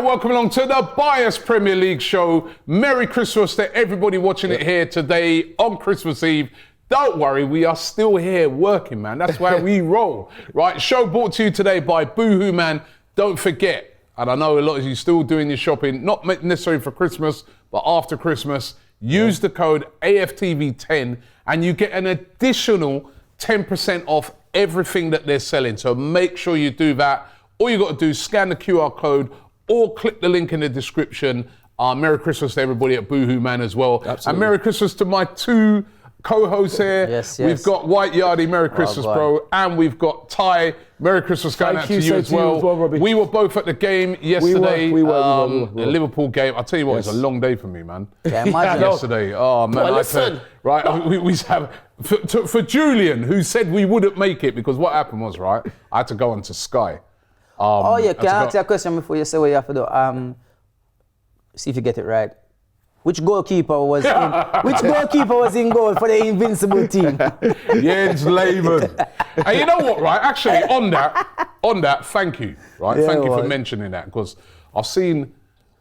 and welcome along to the Bias Premier League show. Merry Christmas to everybody watching it here today on Christmas Eve. Don't worry, we are still here working, man. That's why we roll, right? Show brought to you today by Boohoo Man. Don't forget, and I know a lot of you still doing your shopping, not necessarily for Christmas, but after Christmas, use the code AFTV10 and you get an additional 10% off everything that they're selling. So make sure you do that. All you got to do is scan the QR code or click the link in the description. Merry Christmas to everybody at Boohoo Man as well. Absolutely. And Merry Christmas to my two co-hosts here. Yes. We've got White Yardie, Merry Christmas, bro. And we've got Ty, Merry Christmas going out to you as well. We were both at the game yesterday. We were. The Liverpool game. I'll tell you what, it's a long day for me, man. Yeah, imagine. Yesterday. Oh, man. Well, listen. Right, we have, for Julian, who said we wouldn't make it, because what happened was, right, I had to go onto Sky. Can I ask you a question before you say what you have to do? See if you get it right. Which goalkeeper was in goal for the invincible team? Jens Lehmann. And you know what, right? Actually, on that, thank you, right? Yeah, thank you for mentioning that, because I've seen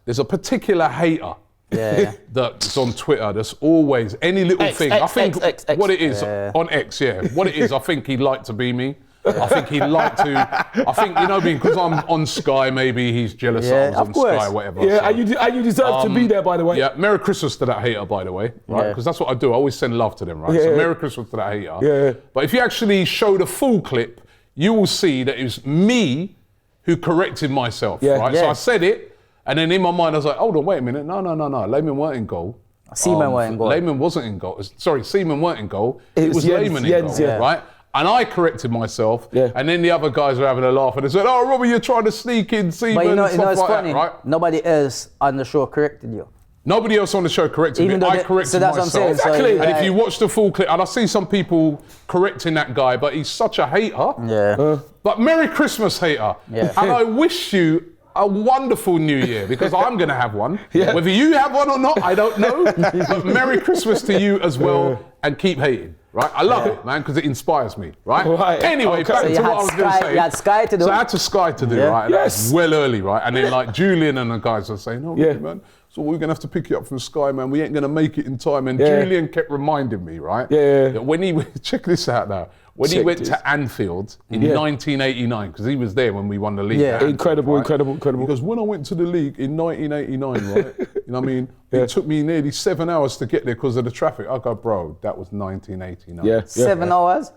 there's a particular hater that's on Twitter. There's always any little thing. I think what it is on X, what it is. I think he'd like to be me. I think he'd like to. I think, you know, because I'm on Sky, maybe he's jealous that I was on Sky, whatever. Yeah, so, and you deserve to be there, by the way. Yeah, Merry Christmas to that hater, by the way, right? Because that's what I do. I always send love to them, right? Yeah, so Merry Christmas to that hater. Yeah. But if you actually show the full clip, you will see that it was me who corrected myself, right? Yeah. So I said it, and then in my mind I was like, hold on, wait a minute. No. Lehmann weren't in goal. Seaman weren't in goal. Lehmann wasn't in goal. Sorry, Seaman weren't in goal. It was Jens, Lehmann in goal, right? And I corrected myself, and then the other guys were having a laugh, and they said, "Oh, Robbie, you're trying to sneak in Seaman." But you know it's like funny. That, right? Nobody else on the show corrected you. Nobody else on the show corrected me. I corrected myself. What I'm saying. Exactly. And if you watch the full clip, and I see some people correcting that guy, but he's such a hater. Yeah. But Merry Christmas, hater. Yeah. And I wish you a wonderful New Year, because I'm going to have one. Whether you have one or not, I don't know. But Merry Christmas to you as well, and keep hating. Right, I love it, man, because it inspires me. Right. Anyway, back to what I was going to say. You had Sky to do. So I had to Sky to do, right? And that was well early, right? And then like Julian and the guys were saying, "Oh, really, man. So we're gonna have to pick you up from Sky, man. We ain't gonna make it in time." And Julian kept reminding me, right? That when he check this out now. When he went to Anfield in 1989, because he was there when we won the league. Yeah, incredible. Because when I went to the league in 1989, right, you know what I mean? It took me nearly 7 hours to get there because of the traffic. I go, bro, that was 1989. 7 hours?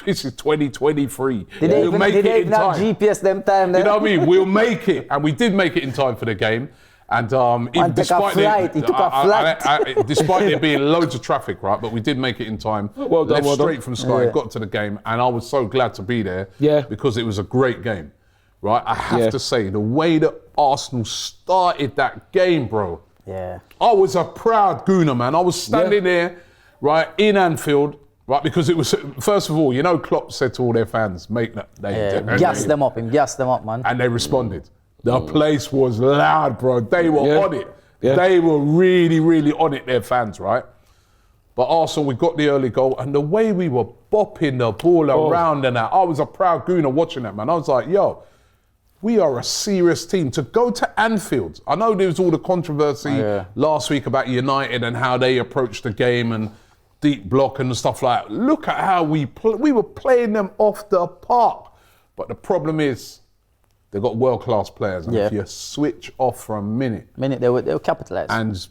This is 2023. Did they even have GPS them time then? You know what I mean? We'll make it. And we did make it in time for the game. And despite there being loads of traffic, right? But we did make it in time. Well done, Left straight from Sky, got to the game, and I was so glad to be there. Because it was a great game, right? I have to say, the way that Arsenal started that game, bro. I was a proud gooner, man. I was standing there, right, in Anfield, right, because it was, first of all, you know, Klopp said to all their fans, make that. Gas them up, man. And they responded. The place was loud, bro. They were on it. They were really, really on it, their fans, right? But also, we got the early goal, and the way we were bopping the ball around and that, I was a proud gooner watching that, man. I was like, yo, we are a serious team. To go to Anfield, I know there was all the controversy last week about United and how they approached the game and deep block and stuff like that. Look at how we were playing them off the park. But the problem is, they've got world-class players, and if you switch off for a minute, they were capitalised. And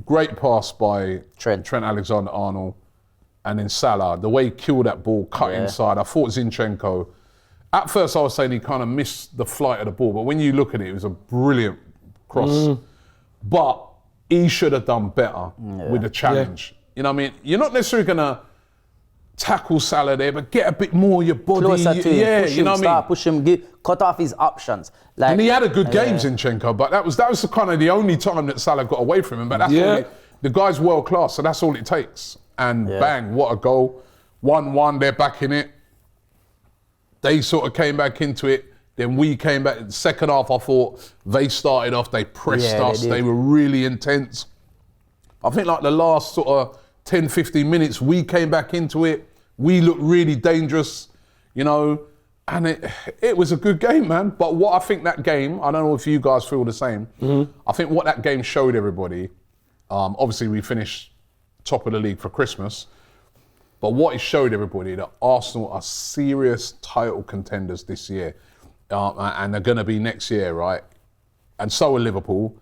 great pass by Trent Alexander-Arnold, and then Salah. The way he killed that ball, cut inside. I thought Zinchenko. At first, I was saying he kind of missed the flight of the ball, but when you look at it, it was a brilliant cross. But he should have done better with the challenge. You know what I mean? You're not necessarily gonna tackle Salah there, but get a bit more your body. Closer to him, you know what I mean? Push him, cut off his options. And he had a good game, Zinchenko, but that was the kind of the only time that Salah got away from him. But that's all the guy's world class, so that's all it takes. And bang, what a goal. 1-1, they're back in it. They sort of came back into it. Then we came back. Second half, I thought they started off, they pressed us, they were really intense. I think like the last sort of 10, 15 minutes, we came back into it. We looked really dangerous, you know. And it was a good game, man. But what I think that game, I don't know if you guys feel the same. I think what that game showed everybody, obviously we finished top of the league for Christmas, but what it showed everybody that Arsenal are serious title contenders this year. And they're going to be next year, right? And so are Liverpool.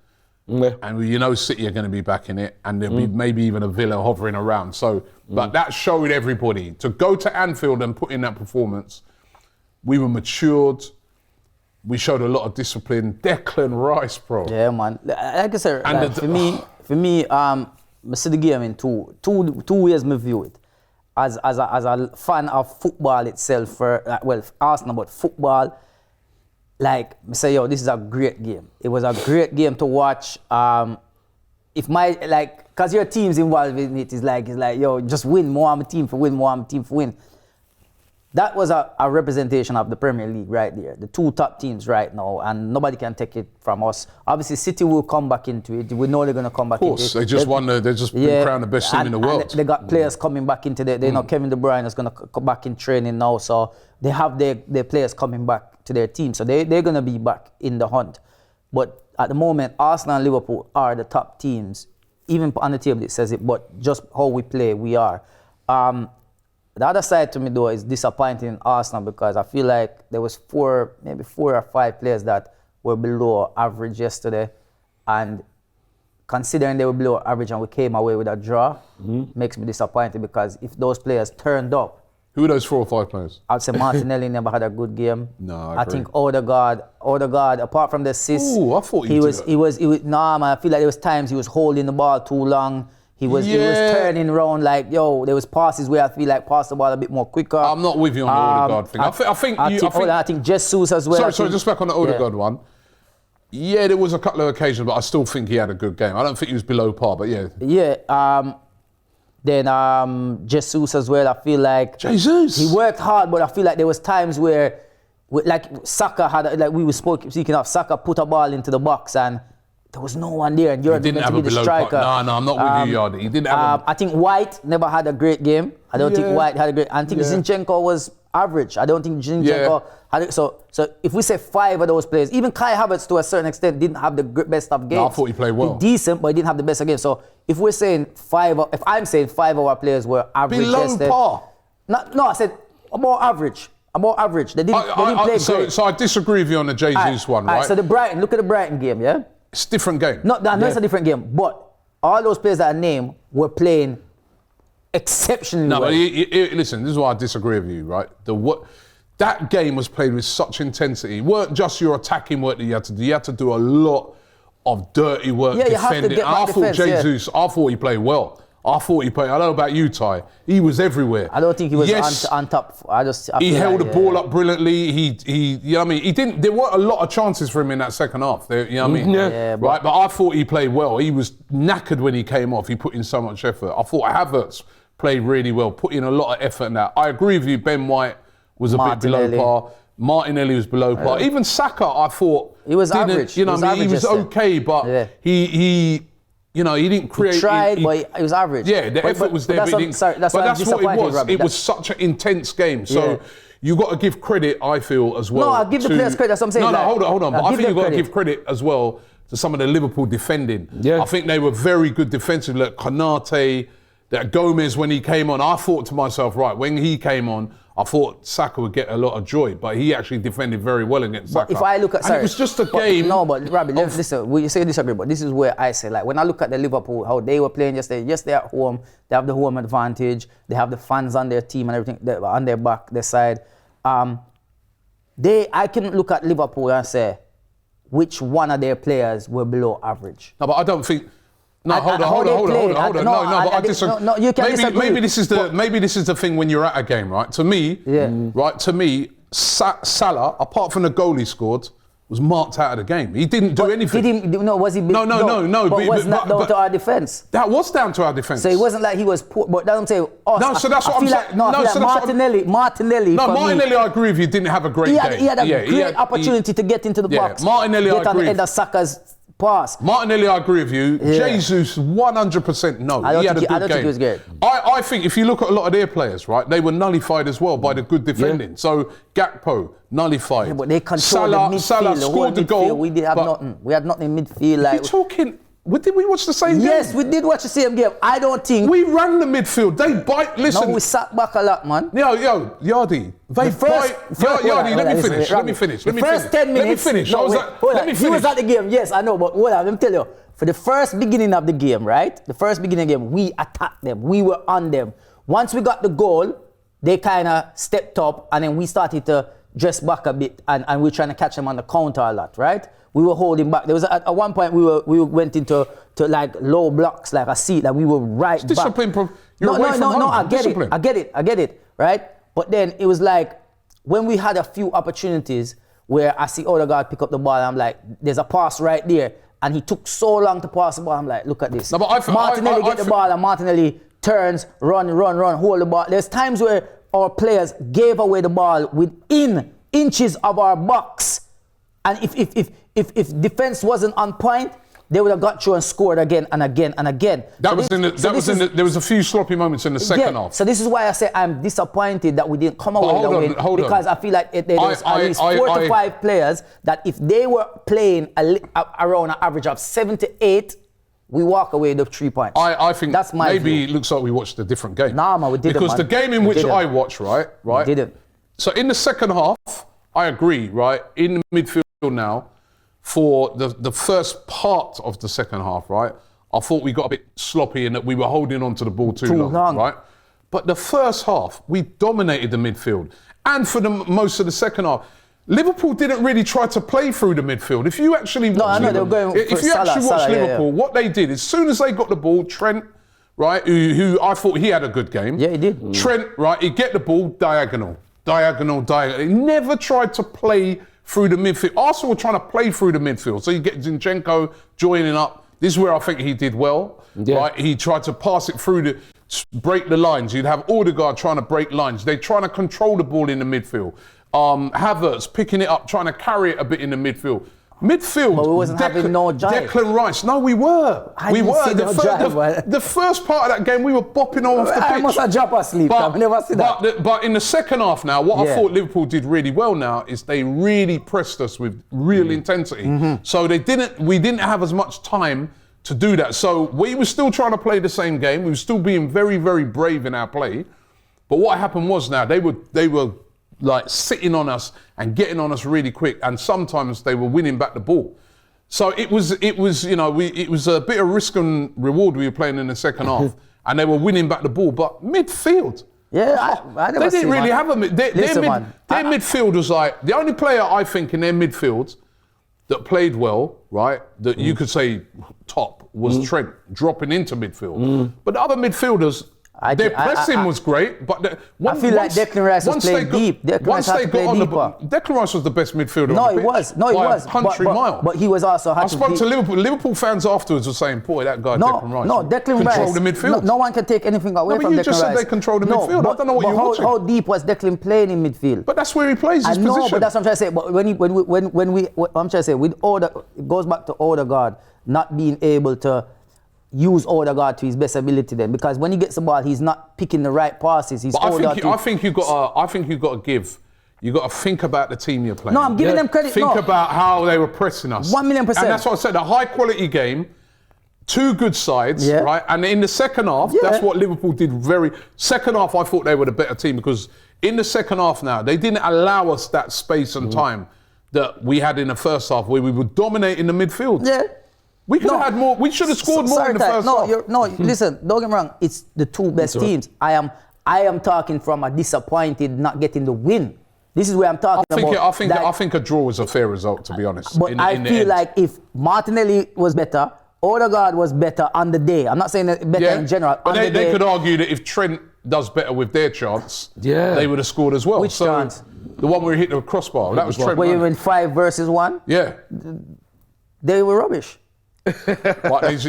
Yeah. And you know City are going to be back in it, and there'll be maybe even a Villa hovering around. So, but that showed everybody to go to Anfield and put in that performance. We were matured. We showed a lot of discipline. Declan Rice, bro. Yeah, man. Like I said, like, for me, I see the game in two ways. Me view it as a fan of football itself. Arsenal, but football. Like, I say, yo, this is a great game. It was a great game to watch. Cause your team's involved in it, it's like, yo, just win, more I'm a team for win. That was a representation of the Premier League right there. The two top teams right now, and nobody can take it from us. Obviously, City will come back into it. We know they're going to come back into it. Of course, they just won. They just been crowned the best team in the world. And they got players coming back into the. They know Kevin De Bruyne is going to come back in training now, so they have their players coming back to their team. So they're going to be back in the hunt. But at the moment, Arsenal and Liverpool are the top teams. Even on the table it says it, but just how we play, we are. The other side to me though is disappointing in Arsenal because I feel like there was maybe four or five players that were below average yesterday, and considering they were below average and we came away with a draw, makes me disappointed because if those players turned up. Who are those 4 or 5 players? I'd say Martinelli never had a good game. No, I think Odegaard, apart from the assist, I thought he was. Nah, man, I feel like there was times he was holding the ball too long. He was turning around like, yo, there was passes where I feel like pass the ball a bit more quicker. I'm not with you on the Odegaard thing. I think Jesus as well. Sorry, just back on the Odegaard one. Yeah, there was a couple of occasions, but I still think he had a good game. I don't think he was below par, but yeah. Yeah. Then Jesus as well, I feel like he worked hard, but I feel like there was times where, like Saka had, like we were speaking of, Saka put a ball into the box and there was no one there, and you're going to be the striker. No, I'm not with you, Yardy. He didn't have I think White never had a great game. I don't think White had a great. I think Zinchenko was average. I don't think Zinchenko had it. So if we say 5 of those players, even Kai Havertz to a certain extent didn't have the best of games. No, I thought he played well. Decent, but he didn't have the best of games. So if we're saying if I'm saying 5 of our players were average below par. No, I said about average. They didn't play great. So I disagree with you on the Jesus one, right? So look at the Brighton game, yeah? It's a different game. No, it's a different game. But all those players that I named were playing exceptionally well. But listen, this is why I disagree with you, right? That game was played with such intensity. It weren't just your attacking work that you had to do. You had to do a lot of dirty work defending. You have to get back defense, I thought he played well. I don't know about you, Ty. He was everywhere. I don't think he was on top. He held the ball up brilliantly. He you know what I mean? He didn't. There weren't a lot of chances for him in that second half. You know what I mean? Yeah, right. But I thought he played well. He was knackered when he came off. He put in so much effort. I thought Havertz played really well, put in a lot of effort in that. I agree with you. Ben White was a bit below par. Martinelli was below par. Even Saka, I thought he was average. You know what I mean? He was okay, but he. You know, he didn't create. He tried, but he was average. Yeah, the effort was there, but he didn't. That's what it was. Robbie. It was such an intense game. So you got to give credit, I feel, as well. No, I give the players credit. That's what I'm saying. No, hold on. But I think you've got to give credit as well to some of the Liverpool defending. Yeah. I think they were very good defensively. Like Konate, that Gomez when he came on. I thought to myself, right, when he came on, I thought Saka would get a lot of joy, but he actually defended very well against Saka. But if I look at, it was just a game. No, but Robbie, listen, we say disagree, but this is where I say, like, when I look at the Liverpool, how they were playing yesterday, yes, they're at home, they have the home advantage, they have the fans on their team and everything, on their back, their side. I can look at Liverpool and say, which one of their players were below average? No, but I don't think. No, hold on. No, but I disagree. No, you can disagree. Maybe this is the thing when you're at a game, right? To me, Salah, apart from the goal he scored, was marked out of the game. He didn't do anything. Was he? No. But wasn't that down to our defense? That was down to our defense. So it wasn't like he was poor. But that's what I'm saying. No, so that's what I'm saying. Martinelli. No, Martinelli, I agree with you. Didn't have a great game. He had a great opportunity to get into the box. Martinelli, I agree. Get on the end of Saka's pass. Martinelli, I agree with you. Yeah. Jesus, 100% no. I don't He had a think good game. he was good. I think if you look at a lot of their players, right, they were nullified as well by the good defending. So Gakpo, nullified. Yeah, but they controlled the midfield. Salah the whole scored the goal. We did have nothing. We had nothing in midfield. Like, You're talking... Did we watch the same game? yes, we did watch the same game. I don't think... We ran the midfield. They bite... Listen... No, we sat back a lot, man. Yo, Yardi. They bite... Yardi, let me finish. Let me finish. The first 10 minutes... Let me finish. No, let me finish. He was at the game, yes, I know, but hold on, let me tell you. For the first beginning of the game, right? The first beginning of the game, we attacked them. We were on them. Once we got the goal, they kind of stepped up, and then we started to dress back a bit, and we were trying to catch them on the counter a lot, right? We were holding back. There was at one point we went into like low blocks, like a seat, like we were right discipline back. You're away from home. I get it, right? But then it was like when we had a few opportunities where I see Odegaard pick up the ball, and I'm like, there's a pass right there, and he took so long to pass the ball. I'm like, look at this. No, but Martinelli get the ball, and Martinelli turns, run, hold the ball. There's times where our players gave away the ball within inches of our box, and if defense wasn't on point, they would have got through and scored again and again and again. There was a few sloppy moments in the second half. So this is why I say I'm disappointed that we didn't come away with a win, because I feel like there was at least 4 to 5 players that if they were playing around an average of 7 to 8, we walk away with 3 points. I think that's my maybe view. It looks like we watched a different game. Nah, man, we didn't. Because the game in which I watched, right? We didn't. So in the second half, I agree, right? In the midfield now, for the first part of the second half, right? I thought we got a bit sloppy in that we were holding on to the ball too long, right? But the first half, we dominated the midfield. And for most of the second half, Liverpool didn't really try to play through the midfield. If you actually watch Liverpool, what they did, as soon as they got the ball, Trent, right, who I thought he had a good game. Yeah, he did. Trent, right, he'd get the ball diagonal. He never tried to play through the midfield. Arsenal were trying to play through the midfield. So you get Zinchenko joining up. This is where I think he did well. Yeah. Right? He tried to pass it through break the lines. You'd have Odegaard trying to break lines. They're trying to control the ball in the midfield. Havertz picking it up, trying to carry it a bit in the midfield. Midfield. But we wasn't having no jive. Declan Rice. No, we were. The first part of that game, we were bopping off the pitch. I must have dropped asleep. I've never seen that. But in the second half now, what I thought Liverpool did really well now is they really pressed us with real intensity. Mm-hmm. So we didn't have as much time to do that. So we were still trying to play the same game. We were still being very, very brave in our play. But what happened was now they were like sitting on us and getting on us really quick, and sometimes they were winning back the ball. So it was it was a bit of risk and reward we were playing in the second half, and they were winning back the ball. But midfield, I never they didn't really have a their midfield was like the only player I think in their midfield that played well, right? That you could say top was Trent dropping into midfield, but the other midfielders. Their pressing was great, but I feel like Declan Rice was playing deep. Declan Rice was the best midfielder on the pitch. No, he was. Country mile. But he was also. I spoke to Liverpool fans afterwards were saying, boy, that guy Declan Rice controlled the midfield. No one can take anything away from Declan Rice. You just said they controlled the midfield. I don't know what you're watching. How deep was Declan playing in midfield? But that's where he plays his position. I know, but that's what I'm trying to say. But I'm trying to say, it goes back to Odegaard not being able to use Odegaard to his best ability then, because when he gets the ball, he's not picking the right passes. I think you got to think about the team you're playing. No, I'm giving them credit. Think about how they were pressing us. 1,000,000%. And that's what I said. A high quality game, two good sides, right? And in the second half, that's what Liverpool did. Second half, I thought they were the better team, because in the second half now, they didn't allow us that space and time that we had in the first half, where we were dominating the midfield. Yeah. We could have had more. We should have scored more in the first half. Listen, don't get me wrong. It's the two best teams. I am talking from a disappointed not getting the win. This is where I'm talking about. I think a draw was a fair result, to be honest. But I feel like if Martinelli was better, Odegaard was better on the day. I'm not saying that better in general. But they could argue that if Trent does better with their chance, they would have scored as well. Which chance? The one where he hit the crossbar. That was Trent. Where you went 5 versus 1? Yeah. They were rubbish.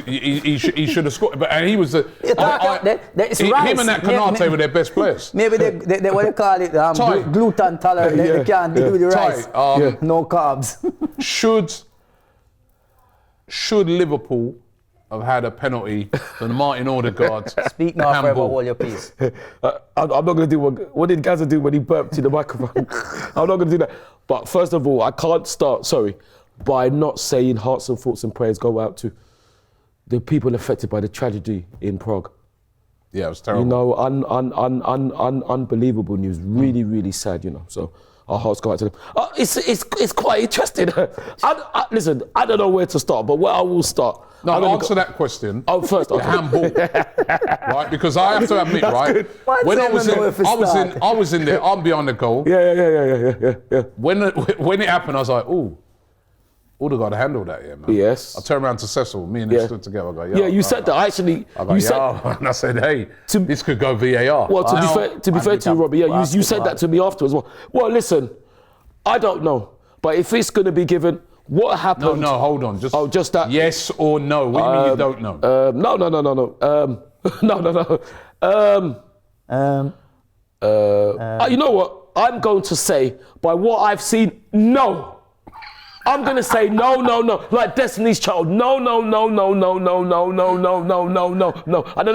He should have scored, and he was him and that Canate were their best players. Maybe they what they call it gluten tolerant. They can't do the rice. No carbs. should Liverpool have had a penalty than Martin Odegaard? Speak now, forever, handball? hold your peace. I'm not going to do what did Gaza do when he burped in the microphone? I'm not going to do that. But first of all, I can't start, by not saying hearts and thoughts and prayers go out to the people affected by the tragedy in Prague. Yeah, it was terrible. You know, unbelievable news. Really, really sad, you know. So our hearts go out to them. It's quite interesting. Listen, I don't know where to start, but where I will start. No, answer that question. Oh, first, the handball, right? Because I have to admit, right? When I was in there. I'm behind the goal. Yeah. When it happened, I was like, ooh. Odegaard handled that, yeah, man. Yes. I turned around to Cecil, me and him stood together. I go, yo. Yeah, you said that. Actually, I go, and I said, hey, this could go VAR. Well, to be fair to you, Robbie, you said that to me afterwards. Well, listen, I don't know, but if it's going to be given, what happened? No, hold on. Just that. Yes or no? What do you mean you don't know? No. You know what? I'm going to say, by what I've seen, no. I'm going to say no. Like Destiny's Child. No. I don't know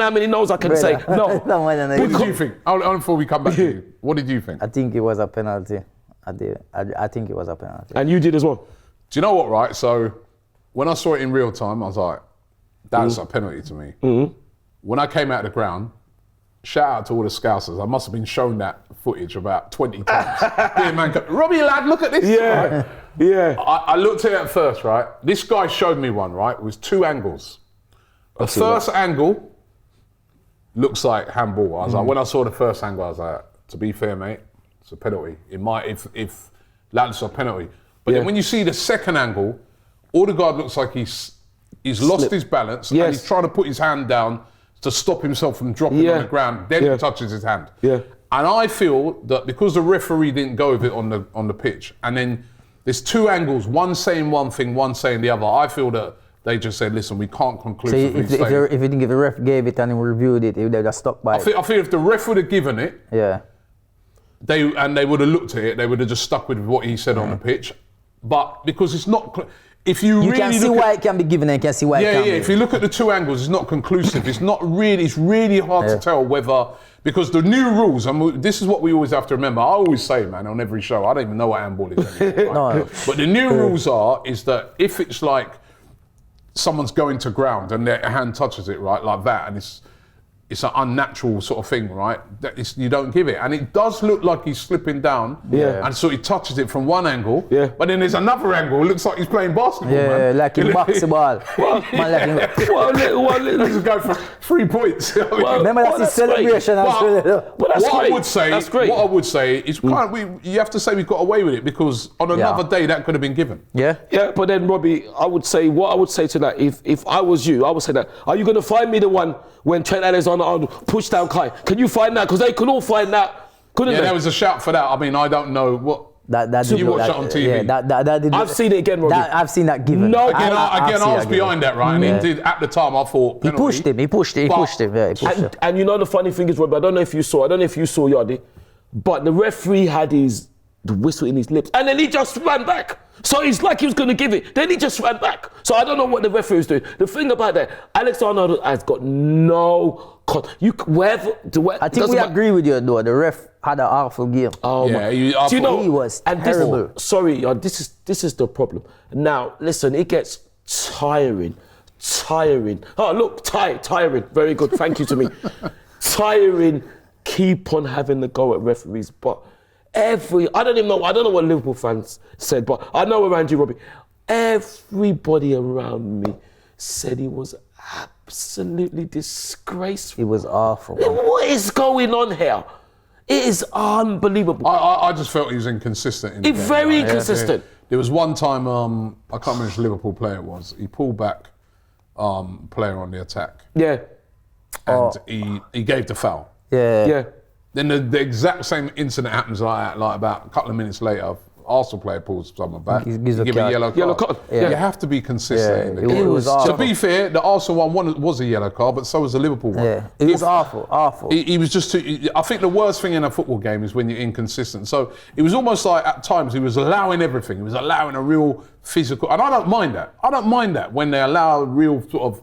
how many no's I can say. No. What did you think? Before we come back to you, what did you think? I think it was a penalty. I think it was a penalty. And you did as well? Do you know what, right? So, when I saw it in real time, I was like, that's a penalty to me. Mm-hmm. When I came out of the ground, shout out to all the Scousers. I must have been shown that footage about 20 times. Man, Robbie, lad, look at this. Yeah. Yeah. I looked at it at first, right? This guy showed me one, right? It was two angles. The first angle looks like handball. I was like, when I saw the first angle, I was like, to be fair, mate, it's a penalty. It might, if that's a penalty. But then when you see the second angle, Odegaard looks like he's lost his balance and he's trying to put his hand down to stop himself from dropping on the ground. Then he touches his hand. Yeah. And I feel that because the referee didn't go with it on the pitch, and then there's two angles, one saying one thing, one saying the other. I feel that they just said, listen, we can't conclusively say. If you think if the ref gave it and he reviewed it, he would have just stuck by it. I feel if the ref would have given it, they would have looked at it, they would have just stuck with what he said on the pitch. But because it's not, if you really can see why it can be given and you can see why it can't be. If you look at the two angles, it's not conclusive. It's really hard to tell whether, because the new rules, and this is what we always have to remember. I always say, man, on every show, I don't even know what handball is anymore, right? No. But the new rules is that if it's like someone's going to ground and their hand touches it, right, like that, and it's an unnatural sort of thing, right? You don't give it. And it does look like he's slipping down. Yeah. And so he touches it from one angle. Yeah. But then there's another angle. It looks like he's playing basketball, man. Yeah, like in basketball. Let's just go for 3 points. Remember that's his celebration. What I would say is you have to say we've got away with it because on another day that could have been given. Yeah, but then Robbie, I would say to that, if I was you, I would say that, are you going to find me the one when Trent Alexander pushed down Kai? Can you find that? Because they could all find that, couldn't they? Yeah, there was a shout for that. I mean, I don't know what. You watched it on TV. Yeah, I've seen it again, Robbie. I've seen that given. No, again, I was behind that, right? And he did, at the time, I thought penalty. He pushed him. And you know the funny thing is, Robbie, I don't know if you saw Yardi, but the referee had the whistle in his lips, and then he just ran back. So it's like he was going to give it. Then he just ran back. So I don't know what the referee was doing. The thing about that, Alexander has got no. I think we agree with you though. The ref had an awful game. Oh yeah, he was terrible. This is the problem. Now listen, it gets tiring. Oh look, tiring. Very good. Thank you to me. Tiring. Keep on having the go at referees, but. I don't know what Liverpool fans said, but I know around you, Robbie, everybody around me said he was absolutely disgraceful. It was awful. What is going on here? It is unbelievable. I just felt he was inconsistent in the game. Very inconsistent. There was one time, I can't remember which Liverpool player it was, he pulled back player on the attack. Yeah. And he gave the foul. Yeah. Then the exact same incident happens like about a couple of minutes later. Arsenal player pulls someone back, Gives you a give card. a yellow card. Yellow card. You have to be consistent in the game. It was To awful. be fair, the Arsenal one was a yellow card, but so was the Liverpool one. Yeah, it was awful. He was just too. I think the worst thing in a football game is when you're inconsistent. So it was almost like at times he was allowing everything. He was allowing a real physical, and I don't mind that. I don't mind that when they allow a real sort of,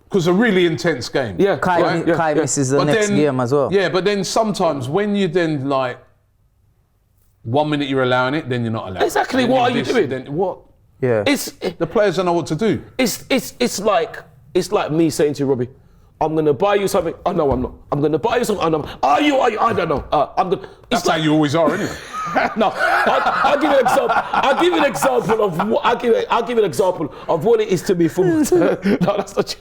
because a really intense game. Yeah, Kai misses the next game as well. Yeah, but then sometimes when you then like 1 minute you're allowing it, then you're not allowing Exactly, it. what are you doing? Then what? Yeah. The players don't know what to do. It's like me saying to you, Robbie, I'm gonna buy you something. Oh no, I'm not. I'm gonna buy you something. Oh, no. Are you? I don't know. I'm gonna. That's how you always are, isn't it? No, I'll give you an example. I'll give you an example of what. I'll give you an example of what it is to be football. No, that's not true.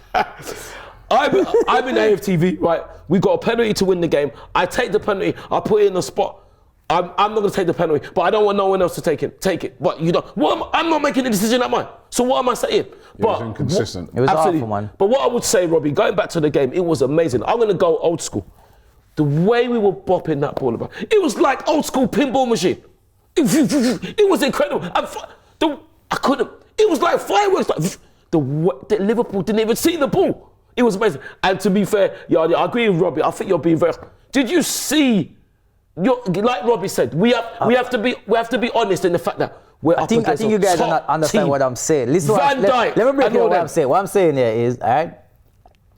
I'm in AFTV, right? We got a penalty to win the game. I take the penalty. I put it in the spot. I'm not going to take the penalty, but I don't want no one else to take it. But you don't. I'm not making the decision at mine. So what am I saying? It was inconsistent. It was absolutely. awful, man. But what I would say, Robbie, going back to the game, it was amazing. I'm going to go old school. The way we were bopping that ball about, it was like old school pinball machine. It was incredible. I couldn't. It was like fireworks. Like the Liverpool didn't even see the ball. It was amazing. And to be fair, I agree with Robbie. I think you're being very. Did you see? Like Robbie said, we have to be honest in the fact that we're up against I think you guys don't understand team. what I'm saying. Listen, Van Dijk. let me break down what I'm saying. What I'm saying here is, all right.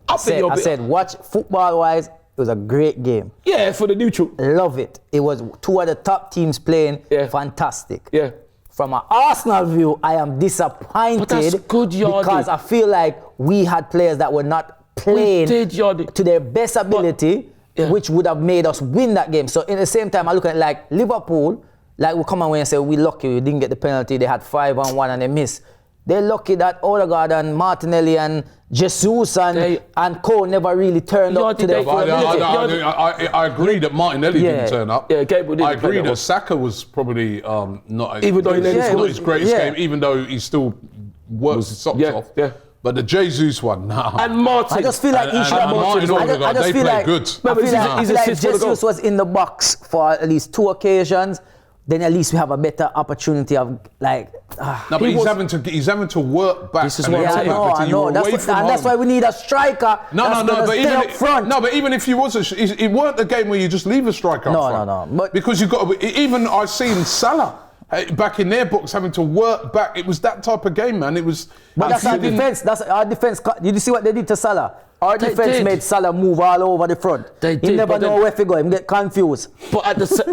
I said, watch football-wise, it was a great game. Yeah, for the neutral. Love it. It was two of the top teams playing. Yeah. Fantastic. Yeah. From an Arsenal view, I am disappointed. But that's good, Yardy. Because I feel like we had players that were not playing to their best ability. Yeah. Which would have made us win that game. So in the same time, I look at it like Liverpool, like we come away and say, we're lucky we didn't get the penalty. They had 5-on-1 and they missed. They're lucky that Odegaard and Martinelli and Jesus and Cole never really turned up to their full ability. I agree that Martinelli didn't turn up. Yeah, Gabriel didn't. I agree that Saka was probably not Even though his greatest game, even though he still works his socks off. Yeah. But the Jesus one, nah. And Martin. I just feel like he should have Martin Odegaard, they play good. I feel like Jesus was in the box for at least 2 occasions. Then at least we have a better opportunity of like. No, but he's having to work back. This is what I'm saying. I know. That's why we need a striker. No. But even if you was it weren't a game where you just leave a striker up front. No. But because you've got to. Even I've seen Salah back in their books having to work back. It was that type of game, man. It was. But that's our defense. That's our defense. Did you see what they did to Salah? Our defense made Salah move all over the front. He never know where to go. He get confused. But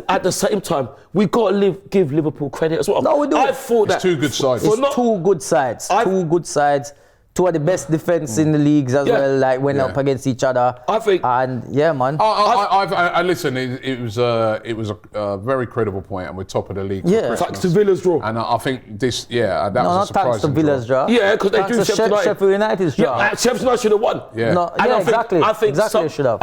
at the same time, we got to give Liverpool credit as well. No, we do. I thought that 2 good sides. It's 2 good sides. 2 good sides. 2 of the best defense in the leagues as well. Like went up against each other. I think. And yeah, man. I listen. It was a very credible point, and we're top of the league. Yeah. Thanks to Villa's draw. And I think this, that was a not surprising thanks to Villa's draw. Yeah, because they drew Sheffield United's draw. Yeah, Sheffield United should have won. Yeah. No, exactly. I think they should have.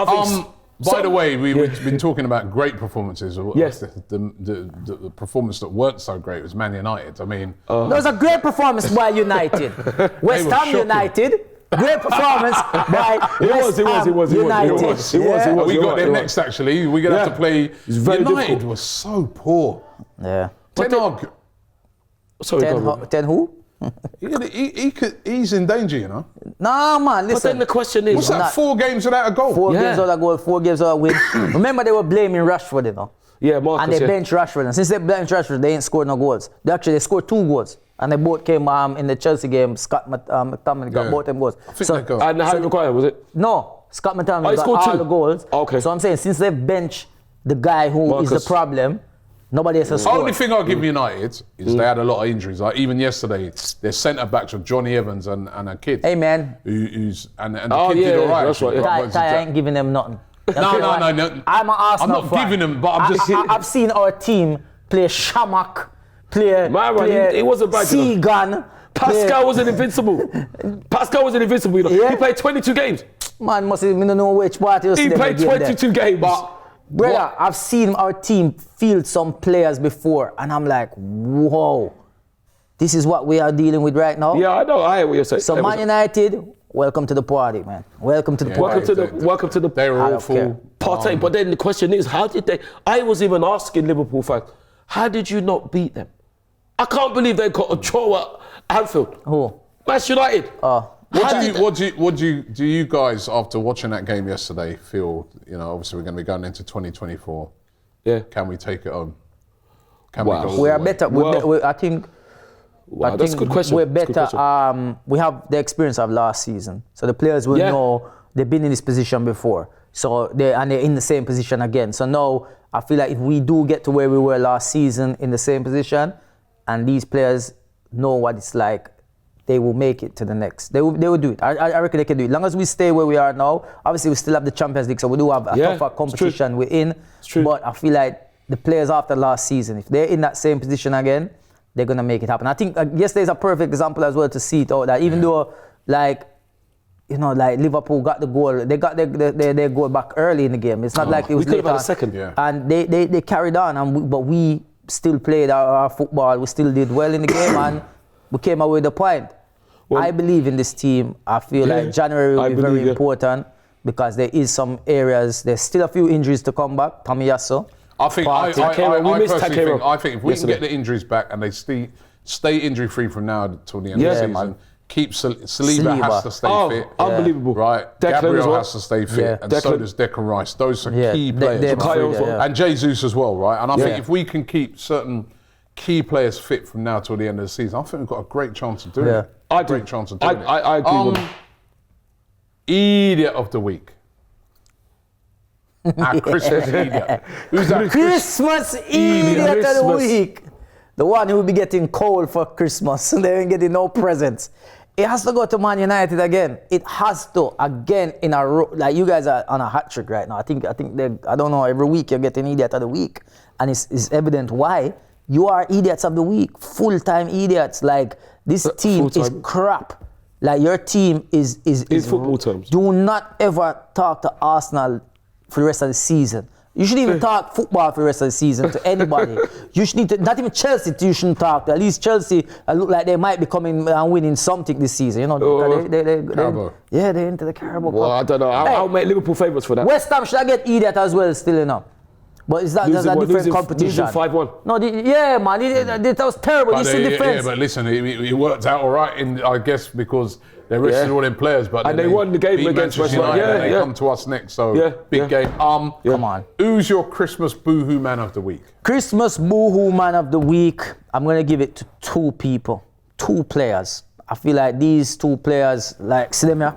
By the way, we've been talking about great performances. Yes. The performance that weren't so great was Man United. I mean, It was a great performance by United. West Ham shocking. United. Great performance by West Ham United. We got there next. Actually, we're gonna have to play. United difficult. was so poor. Yeah. Ten Hag. Sorry, Ten who? He's in danger, you know. Nah, man, listen. But then the question is, What's that? 4 games without a goal. 4 games without a goal, 4 games without a win. Remember, they were blaming Rashford, you know. Yeah, Marcus. And they benched Rashford. And since they benched Rashford, they ain't scored no goals. They scored 2 goals. And they both came in the Chelsea game. Scott McTominay got both them goals. I think they got. And Harry Maguire, was it? No, Scott McTominay got scored all 2. the goals. Okay. So I'm saying, since they benched the guy who is the problem, nobody else has scored. Only thing I'll give United is they had a lot of injuries. Like even yesterday, their centre backs were Johnny Evans and a kid. Hey, man. Who's and the kid did all right. That's right. Ty ain't giving them nothing. No. I'm an Arsenal I'm not fan. giving them, but I'm just. I've seen our team play Shamak, play it wasn't bad. Seagun. Pascal wasn't invincible. You know. Yeah. He played 22 games. Man, must have know which part He played 22 games. Brother, I've seen our team field some players before, and I'm like, whoa, this is what we are dealing with right now. Yeah, I know. I hear what you're saying. So Man United, welcome to the party, man. Welcome to the party. Welcome to the. They were awful. Partake. But then the question is, how did they? I was even asking Liverpool fans, How did you not beat them? I can't believe they got a draw at Anfield. Who? Manchester United. Do you guys, after watching that game yesterday, feel, obviously we're going to be going into 2024. Yeah. Can we take it home? Can Wow. we go all We the are way? better. I think. Wow, that's a good question. We're That's a good better. question. We have the experience of last season, so the players will know they've been in this position before. So they're in the same position again. So now I feel like if we do get to where we were last season in the same position, and these players know what it's like, they will make it to the next. They will do it. I reckon they can do it. As long as we stay where we are now, obviously we still have the Champions League, so we do have a tougher competition we're in. It's true. But I feel like the players after last season, if they're in that same position again, they're going to make it happen. I think yesterday's a perfect example as well to see it out, that even though, like Liverpool got the goal, they got their goal back early in the game. It's not like it was we could late have had on. a second. Yeah. And they carried on, but we still played our football. We still did well in the game, and we came away with a point. Well, I believe in this team. I feel like January will be very important because there is some areas. There's still a few injuries to come back. Tommy Yasso. I think I think if we can get the injuries back and they stay injury free from now till the end of the season, man. keep Saliba has to stay fit. Unbelievable. Right, Declan Gabriel has to stay fit, and so Declan. does Declan Rice. Those are key They're players, free, and Jesus as well, right? And I think if we can keep certain key players fit from now till the end of the season, I think we've got a great chance of doing it. I Great chance of doing it. I agree with Idiot of the week. Our Christmas idiot. Who's that? Christmas idiot of the week. The one who will be getting cold for Christmas and they ain't getting no presents. It has to go to Man United again. It has to again in a row. Like, you guys are on a hat trick right now. I think I don't know. Every week you're getting idiot of the week, and it's evident why. You are idiots of the week, full-time idiots. Like, this team is crap. Like, your team is football terms. Do not ever talk to Arsenal for the rest of the season. You shouldn't even talk football for the rest of the season to anybody. You should need to, not even Chelsea, you shouldn't talk to. At least Chelsea look like they might be coming and winning something this season. They're into the Carabao Cup. Well, I don't know. I'll make Liverpool favourites for that. West Ham should I get idiot as well still, But is that there's a different competition? Losing 5-1. No, man, that was terrible. You see defense. Yeah, but listen, it worked out all right, I guess, because they rested all them players, but and they won the game beat against Manchester West Ham. United, and they come to us next, so big game. Come on. Who's your Christmas boohoo man of the week? Christmas boohoo man of the week. I'm gonna give it to two people, two players. I feel like these two players, like, see them here,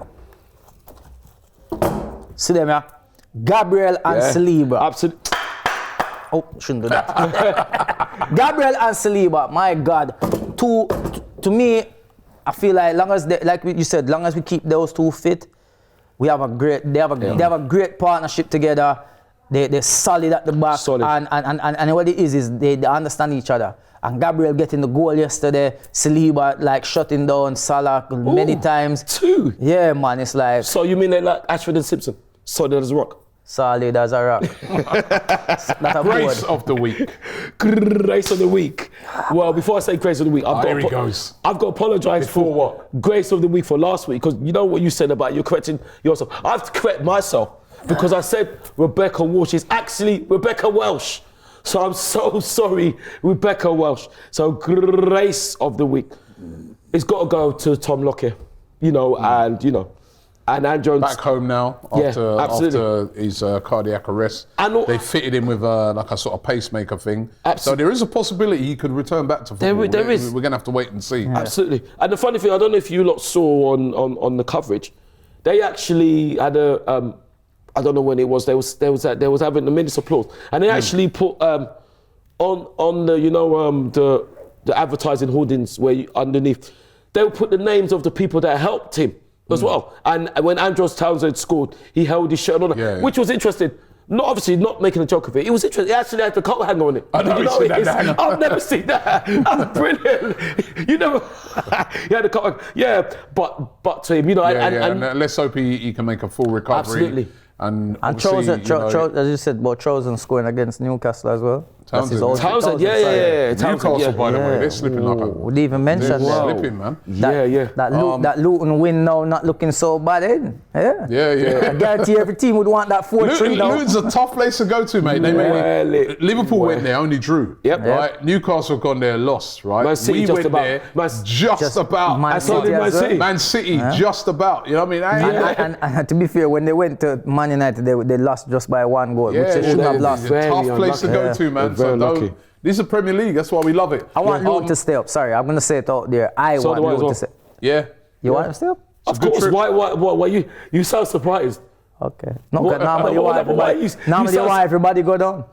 Gabriel and Saliba. Absolutely. Oh, shouldn't do that. Gabriel and Saliba, my God. To me, I feel like like you said, long as we keep those two fit, they have a great partnership together. They're solid at the back. Solid. And what it is they understand each other. And Gabriel getting the goal yesterday, Saliba like shutting down Salah many times. Two. Yeah, man, it's like. So you mean they like Ashford and Simpson? Solid as a rock. Solid as a rock. That's a Grace word. of the week. Grace of the week. Well, before I say grace of the week, Here he goes. I've got to apologise Before for what? Grace of the week for last week, because you know what you said about you're correcting yourself. I have to correct myself because I said Rebecca Walsh is actually Rebecca Welsh. So I'm so sorry, Rebecca Welsh. So grace of the week. It's got to go to Tom Lockyer, and Andrew Back home now after his cardiac arrest. They fitted him with like a sort of pacemaker thing. Absolutely. So there is a possibility he could return back to football. There is. We're going to have to wait and see. Yeah. Absolutely. And the funny thing, I don't know if you lot saw on the coverage, they actually had a, I don't know when it was, they was having the Minister applause. And they actually put on the the advertising hoardings underneath, they would put the names of the people that helped him as well. And when Andros Townsend scored, he held his shirt on, which was interesting. Not making a joke of it. It was interesting. He actually had the coat hanger on it. I've never seen that. That's brilliant. You never. He had a coat hanger. Yeah, but to him, and let's hope he can make a full recovery. Absolutely. And Trozen, as you said, about Trozen scoring against Newcastle as well. That's his Townsend. old Townsend, 2000 yeah. side. Newcastle, yeah. by the way, they're slipping like a... We didn't even mention They're that. slipping, man. That Luton win now not looking so bad, eh? Yeah. I guarantee every team would want that 4-3 now. Luton's a tough place to go to, mate. They made Liverpool went there, only drew. Yep. Right. Newcastle gone there, lost. Right. Man City we just went about. there, Man- just about. Man So City did Man as well. City. Man City, just about. You know what I mean? And to be fair, when they went to Man United, they lost just by 1 goal, which they shouldn't have lost. It's a tough place to go to, man. Very So lucky. this is the Premier League. That's why we love it. I want Luton to stay up. Sorry, I'm going to say it out there. I So want do I as Luton well. to stay up. Yeah. You want him to stay up? Of good course. trip. Why you sound surprised? Okay. No, What- now but you what- want why everybody, you now but you sound- want everybody go down.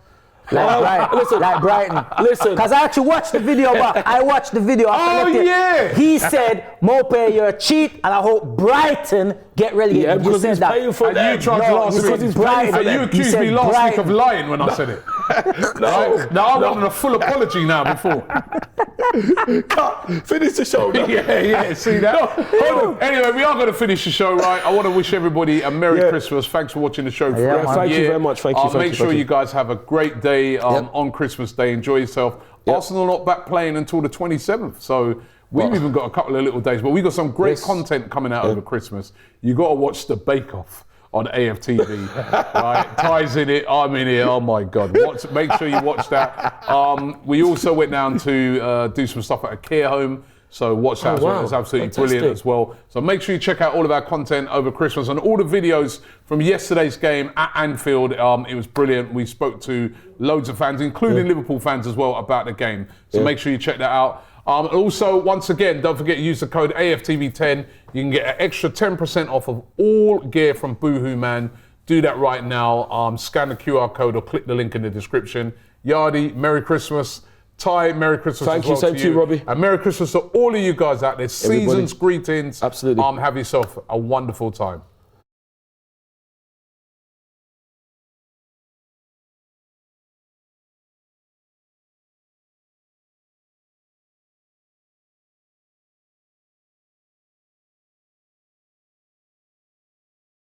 Listen. Like Brighton. Listen. Because I actually watched the video back. I watched the video. Oh, yeah. He said, Mope, you're a cheat, and I hope Brighton get relegated. Yeah, you because said he's that. paying for And them. you tried No, last because week. he's Brighton. And you He accused said me last week of Brighton. lying when I said it. Right? Now I wanted a full apology now before. Finish the show. No. Yeah, see that? Hold on. Anyway, we are going to finish the show, right? I want to wish everybody a Merry Christmas. Thanks for watching the show for Yeah, a thank you year. very much. Thank you. Make sure you guys have a great day on Christmas Day. Enjoy yourself. Arsenal not back playing until the 27th, so we've even got a couple of little days, but we've got some great content coming out over Christmas. You got to watch the Bake Off on AFTV, right? Ty's in it, I'm in it. Oh my God! Make sure you watch that. We also went down to do some stuff at a care home. So watch that as well. It's absolutely brilliant as well. So make sure you check out all of our content over Christmas and all the videos from yesterday's game at Anfield. It was brilliant. We spoke to loads of fans, including Liverpool fans as well, about the game. So make sure you check that out. Also, once again, don't forget to use the code AFTV10. You can get an extra 10% off of all gear from Boohoo Man. Do that right now. Scan the QR code or click the link in the description. Yardi, Merry Christmas. Ty, Merry Christmas. Thank you, same to you, Robbie. And Merry Christmas to all of you guys out there. Season's greetings. Absolutely. Have yourself a wonderful time.